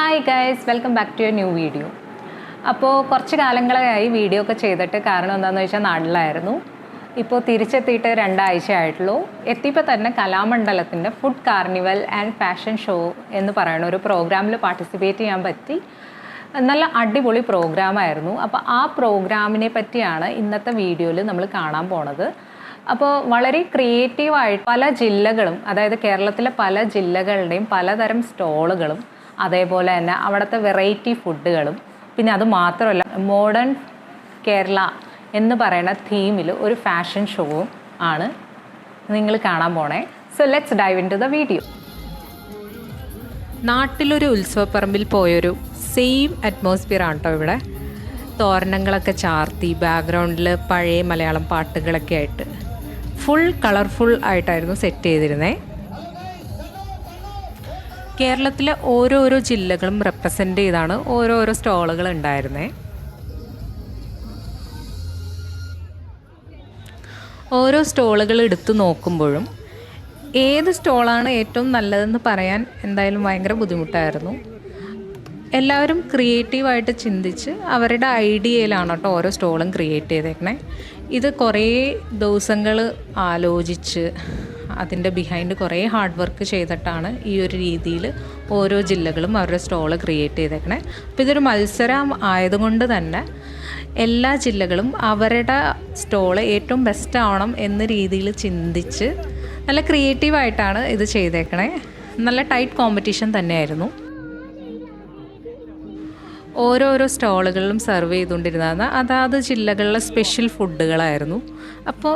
Hi guys, welcome back to a new video. അപ്പോൾ കുറച്ച് കാലങ്ങളായി വീഡിയോ ഒക്കെ ചെയ്തിട്ട്, കാരണം എന്താണെന്ന് വെച്ചാൽ നാട്ടിലായിരുന്നു. ഇപ്പോൾ തിരിച്ചെത്തിയിട്ട് 2 ആഴ്ച ആയിട്ടുള്ളൂ. എത്തിയപ്പോൾ തന്നെ കലാമണ്ഡലത്തിൻ്റെ food carnival and fashion show എന്ന് പറയുന്ന ഒരു പ്രോഗ്രാമിൽ പാർട്ടിസിപ്പേറ്റ് ചെയ്യാൻ പറ്റി. നല്ല അടിപൊളി പ്രോഗ്രാമായിരുന്നു. അപ്പോൾ ആ പ്രോഗ്രാമിനെ പറ്റിയാണ് ഇന്നത്തെ വീഡിയോയിൽ നമ്മൾ കാണാൻ പോണത്. അപ്പോൾ വളരെ ക്രിയേറ്റീവായിട്ട് പല ജില്ലകളും, അതായത് കേരളത്തിലെ പല ജില്ലകളുടെയും പലതരം സ്റ്റോളുകളും, അതേപോലെ തന്നെ അവിടുത്തെ വെറൈറ്റി ഫുഡുകളും, പിന്നെ അത് മാത്രമല്ല മോഡേൺ കേരള എന്ന് പറയുന്ന തീമിൽ ഒരു ഫാഷൻ ഷോവും ആണ് നിങ്ങൾ കാണാൻ പോണേ. So let's dive into the video. നാട്ടിലൊരു ഉത്സവപ്പറമ്പിൽ പോയൊരു സെയിം അറ്റ്മോസ്ഫിയർ ആണ് കേട്ടോ ഇവിടെ. തോരണങ്ങളൊക്കെ ചാർത്തി ബാക്ക്ഗ്രൗണ്ടിൽ പഴയ മലയാളം പാട്ടുകളൊക്കെ ആയിട്ട് ഫുൾ കളർഫുൾ ആയിട്ടായിരുന്നു സെറ്റ് ചെയ്തിരുന്നത്. കേരളത്തിലെ ഓരോരോ ജില്ലകളും റെപ്രസെൻ്റ് ചെയ്താണ് ഓരോരോ സ്റ്റോളുകൾ ഉണ്ടായിരുന്നത്. ഓരോ സ്റ്റോളുകൾ എടുത്തു നോക്കുമ്പോഴും ഏത് സ്റ്റോളാണ് ഏറ്റവും നല്ലതെന്ന് പറയാൻ എന്തായാലും ഭയങ്കര ബുദ്ധിമുട്ടായിരുന്നു. എല്ലാവരും ക്രിയേറ്റീവായിട്ട് ചിന്തിച്ച് അവരുടെ ഐഡിയയിലാണ് കേട്ടോ ഓരോ സ്റ്റോളും ക്രിയേറ്റ് ചെയ്തേക്കണേ. ഇത് കുറേ ദിവസങ്ങൾ ആലോചിച്ച് അതിൻ്റെ ബിഹൈൻഡ് കുറേ ഹാർഡ് വർക്ക് ചെയ്തിട്ടാണ് ഈ ഒരു രീതിയിൽ ഓരോ ജില്ലകളും അവരുടെ സ്റ്റോള് ക്രിയേറ്റ് ചെയ്തേക്കണേ. അപ്പോൾ ഇതൊരു മത്സരം ആയതുകൊണ്ട് തന്നെ എല്ലാ ജില്ലകളും അവരുടെ സ്റ്റോള് ഏറ്റവും ബെസ്റ്റ് ആവണം എന്ന രീതിയിൽ ചിന്തിച്ച് നല്ല ക്രിയേറ്റീവായിട്ടാണ് ഇത് ചെയ്തേക്കണേ. നല്ല ടൈറ്റ് കോമ്പറ്റീഷൻ തന്നെയായിരുന്നു. ഓരോരോ സ്റ്റോളുകളിലും സെർവ് ചെയ്തുകൊണ്ടിരുന്നത് അതാത് ജില്ലകളിലെ സ്പെഷ്യൽ ഫുഡുകളായിരുന്നു. അപ്പോൾ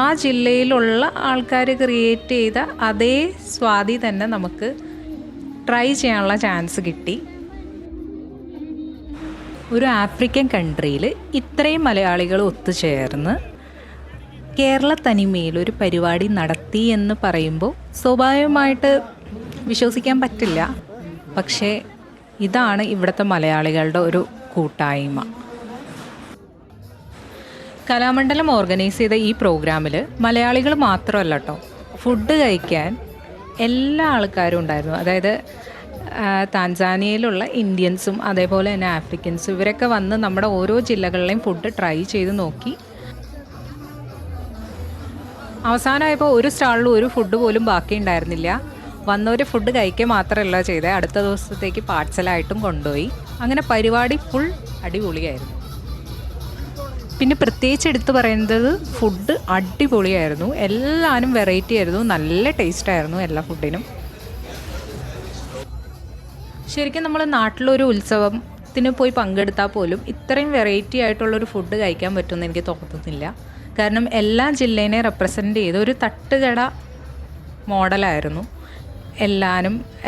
ആ ജില്ലയിലുള്ള ആൾക്കാർ ക്രിയേറ്റ് ചെയ്ത അതേ സ്വാദി തന്നെ നമുക്ക് ട്രൈ ചെയ്യാനുള്ള ചാൻസ് കിട്ടി. ഒരു ആഫ്രിക്കൻ കൺട്രിയിൽ ഇത്രയും മലയാളികൾ ഒത്തുചേർന്ന് കേരള തനിമയിൽ ഒരു പരിപാടി നടത്തി എന്ന് പറയുമ്പോൾ സ്വാഭാവികമായിട്ട് വിശ്വസിക്കാൻ പറ്റില്ല. പക്ഷേ ഇതാണ് ഇവിടുത്തെ മലയാളികളുടെ ഒരു കൂട്ടായ്മ. കലാമണ്ഡലം ഓർഗനൈസ് ചെയ്ത ഈ പ്രോഗ്രാമിൽ മലയാളികൾ മാത്രമല്ല കേട്ടോ, ഫുഡ് കഴിക്കാൻ എല്ലാ ആൾക്കാരും ഉണ്ടായിരുന്നു. അതായത് താൻസാനിയയിലുള്ള ഇന്ത്യൻസും അതേപോലെ തന്നെ ആഫ്രിക്കൻസും ഇവരൊക്കെ വന്ന് നമ്മുടെ ഓരോ ജില്ലകളിലെയും ഫുഡ് ട്രൈ ചെയ്ത് നോക്കി. അവസാനമായപ്പോൾ ഒരു സ്റ്റാളിലും ഒരു ഫുഡ് പോലും ബാക്കി ഉണ്ടായിരുന്നില്ല. വന്നവർ ഫുഡ് കഴിക്കുക മാത്രമല്ല ചെയ്തത്, അടുത്ത ദിവസത്തേക്ക് പാഴ്സലായിട്ടും കൊണ്ടുപോയി. അങ്ങനെ പരിപാടി ഫുൾ അടിപൊളിയായിരുന്നു. പിന്നെ പ്രത്യേകിച്ച് എടുത്തു പറയുന്നത് ഫുഡ് അടിപൊളിയായിരുന്നു. എല്ലാവരും വെറൈറ്റി ആയിരുന്നു, നല്ല ടേസ്റ്റായിരുന്നു എല്ലാ ഫുഡിനും. ശരിക്കും നമ്മൾ നാട്ടിലൊരു ഉത്സവത്തിന് പോയി പങ്കെടുത്താൽ പോലും ഇത്രയും വെറൈറ്റി ആയിട്ടുള്ളൊരു ഫുഡ് കഴിക്കാൻ പറ്റുമെന്ന് എനിക്ക് തോന്നുന്നില്ല. കാരണം എല്ലാ ജില്ലേനെ റെപ്രസെൻ്റ് ചെയ്ത് ഒരു തട്ടുകട മോഡലായിരുന്നു.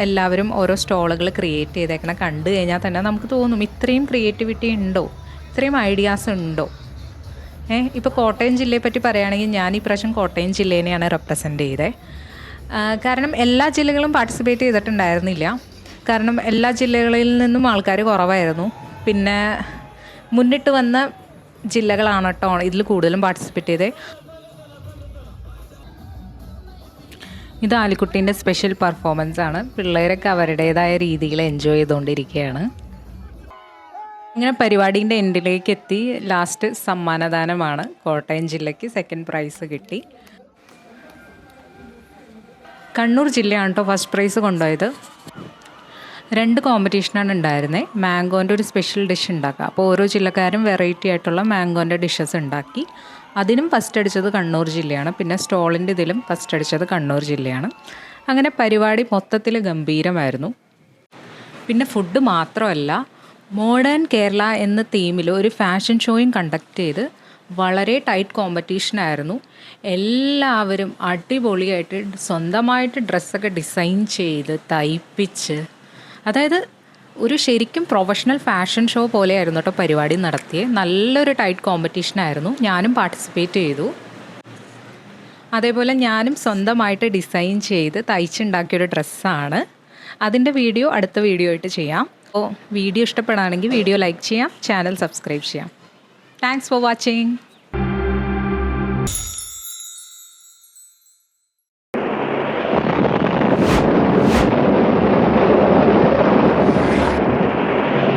എല്ലാവരും ഓരോ സ്റ്റോളുകൾ ക്രിയേറ്റ് ചെയ്തേക്കണം. കണ്ടു കഴിഞ്ഞാൽ തന്നെ നമുക്ക് തോന്നും ഇത്രയും ക്രിയേറ്റിവിറ്റി ഉണ്ടോ, ഇത്രയും ഐഡിയാസ് ഉണ്ടോ. ഇപ്പോൾ കോട്ടയം ജില്ലയെ പറ്റി പറയുകയാണെങ്കിൽ ഞാൻ ഈ പ്രാവശ്യം കോട്ടയം ജില്ലേനെയാണ് റെപ്രസെൻ്റ് ചെയ്തത്. കാരണം എല്ലാ ജില്ലകളും പാർട്ടിസിപ്പേറ്റ് ചെയ്തിട്ടുണ്ടായിരുന്നില്ല. കാരണം എല്ലാ ജില്ലകളിൽ നിന്നും ആൾക്കാർ കുറവായിരുന്നു. പിന്നെ മുന്നിട്ട് വന്ന ജില്ലകളാണ് കേട്ടോ ഇതിൽ കൂടുതലും പാർട്ടിസിപ്പേറ്റ് ചെയ്തത്. ഇത് ആലിക്കുട്ടീൻ്റെ സ്പെഷ്യൽ പെർഫോമൻസ് ആണ്. പിള്ളേരൊക്കെ അവരുടേതായ രീതിയിൽ എൻജോയ് ചെയ്തുകൊണ്ടിരിക്കുകയാണ്. ഇങ്ങനെ പരിപാടീൻ്റെ എൻഡിലേക്ക് എത്തി. ലാസ്റ്റ് സമ്മാനദാനമാണ്. കോട്ടയം ജില്ലയ്ക്ക് സെക്കൻഡ് പ്രൈസ് കിട്ടി. കണ്ണൂർ ജില്ലയാണ് കേട്ടോ ഫസ്റ്റ് പ്രൈസ് കൊണ്ടുപോയത്. 2 കോമ്പറ്റീഷനാണ് ഉണ്ടായിരുന്നത്. മാംഗോൻ്റെ ഒരു സ്പെഷ്യൽ ഡിഷ് ഉണ്ടാക്കുക. അപ്പോൾ ഓരോ ജില്ലക്കാരും വെറൈറ്റി ആയിട്ടുള്ള മാംഗോൻ്റെ ഡിഷസ് ഉണ്ടാക്കി. അതിനും ഫസ്റ്റ് അടിച്ചത് കണ്ണൂർ ജില്ലയാണ്. പിന്നെ സ്റ്റോളിൻ്റെ ഇതിലും ഫസ്റ്റ് അടിച്ചത് കണ്ണൂർ ജില്ലയാണ്. അങ്ങനെ പരിപാടി മൊത്തത്തിൽ ഗംഭീരമായിരുന്നു. പിന്നെ ഫുഡ് മാത്രമല്ല, മോഡേൺ കേരള എന്ന തീമിൽ ഒരു ഫാഷൻ ഷോയും കണ്ടക്ട് ചെയ്ത് വളരെ ടൈറ്റ് കോമ്പറ്റീഷനായിരുന്നു. എല്ലാവരും അടിപൊളിയായിട്ട് സ്വന്തമായിട്ട് ഡ്രസ്സൊക്കെ ഡിസൈൻ ചെയ്ത് തയ്പ്പിച്ച്, അതായത് ഒരു ശരിക്കും പ്രൊഫഷണൽ ഫാഷൻ ഷോ പോലെയായിരുന്നു കേട്ടോ പരിപാടി നടത്തിയത്. നല്ലൊരു ടൈറ്റ് കോമ്പറ്റീഷനായിരുന്നു. ഞാനും പാർട്ടിസിപ്പേറ്റ് ചെയ്തു. അതേപോലെ ഞാനും സ്വന്തമായിട്ട് ഡിസൈൻ ചെയ്ത് തയ്ച്ചുണ്ടാക്കിയൊരു ഡ്രസ്സാണ്. അതിൻ്റെ വീഡിയോ അടുത്ത വീഡിയോ ആയിട്ട് ചെയ്യാം. അപ്പോൾ വീഡിയോ ഇഷ്ടപ്പെടുകയാണെങ്കിൽ വീഡിയോ ലൈക്ക് ചെയ്യാം, ചാനൽ സബ്സ്ക്രൈബ് ചെയ്യാം. Thanks for watching.